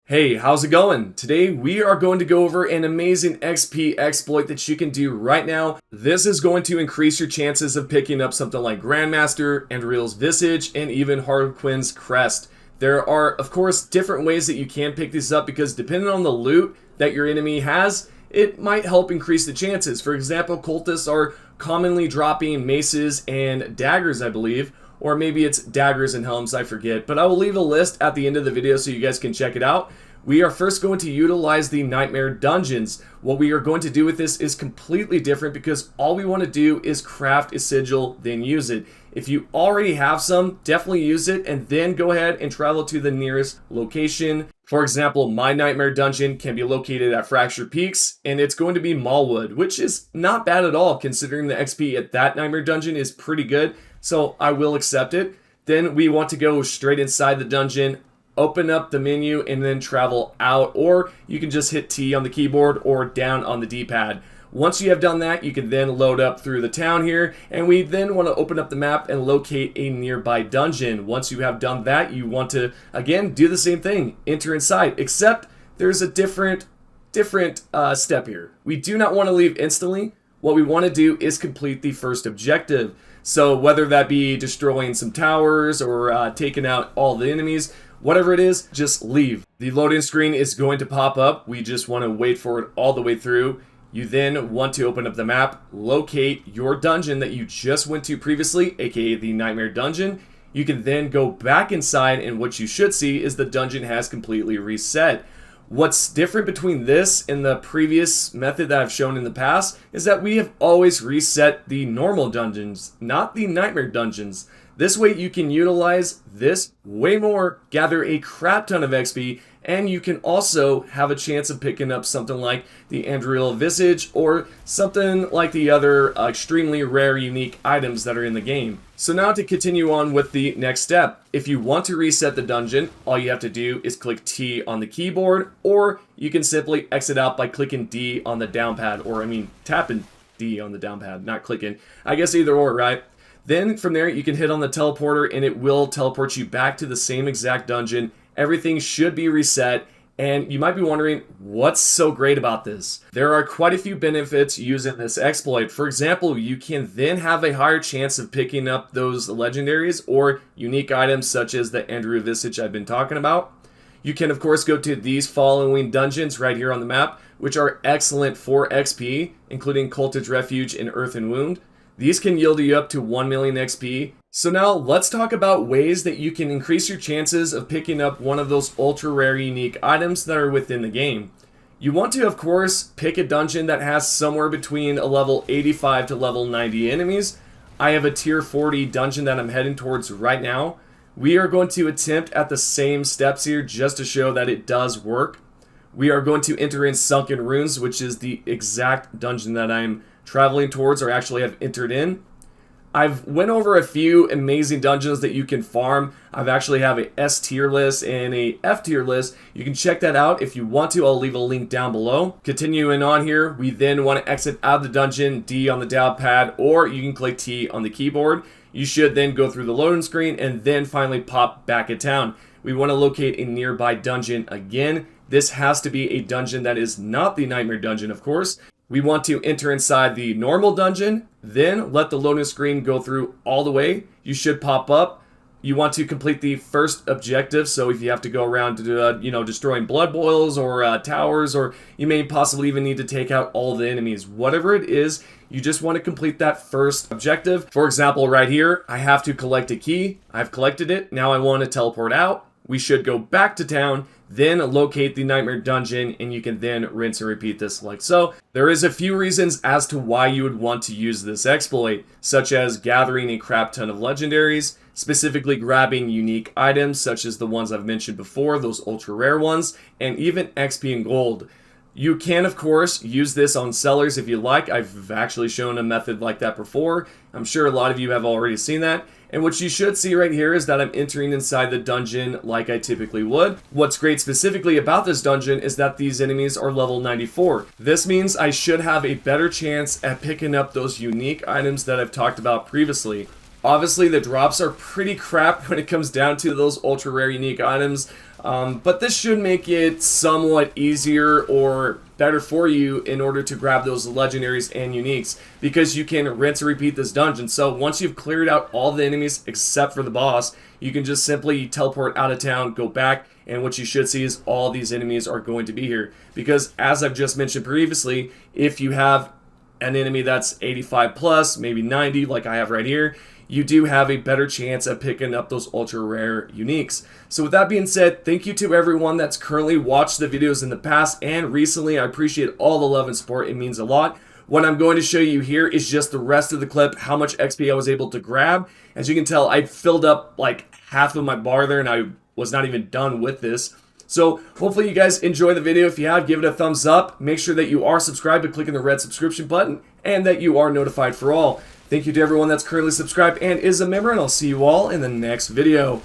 Hey, how's it going? Today we are going to go over an amazing XP exploit that you can do right now. This is going to increase your chances of picking up something like Grandmaster, Andreal's Visage, and even Harlequin's Crest. There are, of course, different ways that you can pick these up because depending on the loot that your enemy has, it might help increase the chances. For example, cultists are commonly dropping maces and daggers, I believe. Or maybe it's daggers and helms, I forget. But I will leave a list at the end of the video so you guys can check it out. We are first going to utilize the Nightmare Dungeons. What we are going to do with this is completely different because all we want to do is craft a sigil, then use it. If you already have some, definitely use it and then go ahead and travel to the nearest location. For example, my Nightmare Dungeon can be located at Fractured Peaks, and it's going to be Mallwood, which is not bad at all considering the XP at that Nightmare Dungeon is pretty good. So I will accept it. Then we want to go straight inside the dungeon, open up the menu, and then travel out. Or you can just hit T on the keyboard or down on the D-pad. Once you have done that, you can then load up through the town here. And we then want to open up the map and locate a nearby dungeon. Once you have done that, you want to, again, do the same thing. Enter inside, except there's a different step here. We do not want to leave instantly. What we want to do is complete the first objective. So whether that be destroying some towers or taking out all the enemies, whatever it is, just leave. The loading screen is going to pop up. We just want to wait for it all the way through. You then want to open up the map, locate your dungeon that you just went to previously, aka the Nightmare Dungeon. You can then go back inside, and what you should see is the dungeon has completely reset. What's different between this and the previous method that I've shown in the past is that we have always reset the normal dungeons, not the Nightmare Dungeons. This way you can utilize this way more, gather a crap ton of XP, and you can also have a chance of picking up something like the Andreal Visage or something like the other extremely rare unique items that are in the game. So now to continue on with the next step. If you want to reset the dungeon, all you have to do is click T on the keyboard, or you can simply exit out by clicking D on the down pad, or tapping D on the down pad, not clicking. I guess either or, right? Then from there you can hit on the teleporter and it will teleport you back to the same exact dungeon. Everything should be reset, and you might be wondering, what's so great about this? There are quite a few benefits using this exploit. For example, you can then have a higher chance of picking up those legendaries or unique items such as the Andreal Visage I've been talking about. You can of course go to these following dungeons right here on the map, which are excellent for XP, including Cultist Refuge and Earth and Wound. These can yield you up to 1 million XP. So now let's talk about ways that you can increase your chances of picking up one of those ultra rare unique items that are within the game. You want to, of course, pick a dungeon that has somewhere between a level 85 to level 90 enemies. I have a tier 40 dungeon that I'm heading towards right now. We are going to attempt at the same steps here just to show that it does work. We are going to enter in Sunken Ruins, which is the exact dungeon that I'm traveling towards, or actually have entered in. I've went over a few amazing dungeons that you can farm. I've actually have a S tier list and a F tier list. You can check that out if you want to. I'll leave a link down below. Continuing on here, we then want to exit out of the dungeon, D on the down pad, or you can click T on the keyboard. You should then go through the loading screen and then finally pop back at town. We want to locate a nearby dungeon again. This has to be a dungeon that is not the Nightmare Dungeon, of course. We want to enter inside the normal dungeon, then let the loading screen go through all the way. You should pop up. You want to complete the first objective, so if you have to go around to, destroying blood boils or towers, or you may possibly even need to take out all the enemies. Whatever it is, you just want to complete that first objective. For example, right here, I have to collect a key. I've collected it. Now I want to teleport out. We should go back to town, then locate the Nightmare Dungeon, and you can then rinse and repeat this like so. There is a few reasons as to why you would want to use this exploit, such as gathering a crap ton of legendaries, specifically grabbing unique items such as the ones I've mentioned before, those ultra rare ones, and even XP and gold. You can, of course, use this on sellers if you like. I've actually shown a method like that before. I'm sure a lot of you have already seen that. And what you should see right here is that I'm entering inside the dungeon like I typically would. What's great specifically about this dungeon is that these enemies are level 94. This means I should have a better chance at picking up those unique items that I've talked about previously. Obviously, the drops are pretty crap when it comes down to those ultra rare unique items. But this should make it somewhat easier or better for you in order to grab those legendaries and uniques, because you can rinse and repeat this dungeon. So once you've cleared out all the enemies except for the boss, you can just simply teleport out of town, go back, and what you should see is all these enemies are going to be here. Because as I've just mentioned previously, if you have an enemy that's 85 plus, maybe 90 like I have right here, you do have a better chance of picking up those ultra rare uniques. So with that being said, thank you to everyone that's currently watched the videos in the past and recently. I appreciate all the love and support. It means a lot. What I'm going to show you here is just the rest of the clip, how much XP I was able to grab. As you can tell, I filled up like half of my bar there, and I was not even done with this. So hopefully you guys enjoy the video. If you have, give it a thumbs up. Make sure that you are subscribed by clicking the red subscription button and that you are notified for all. Thank you to everyone that's currently subscribed and is a member, and I'll see you all in the next video.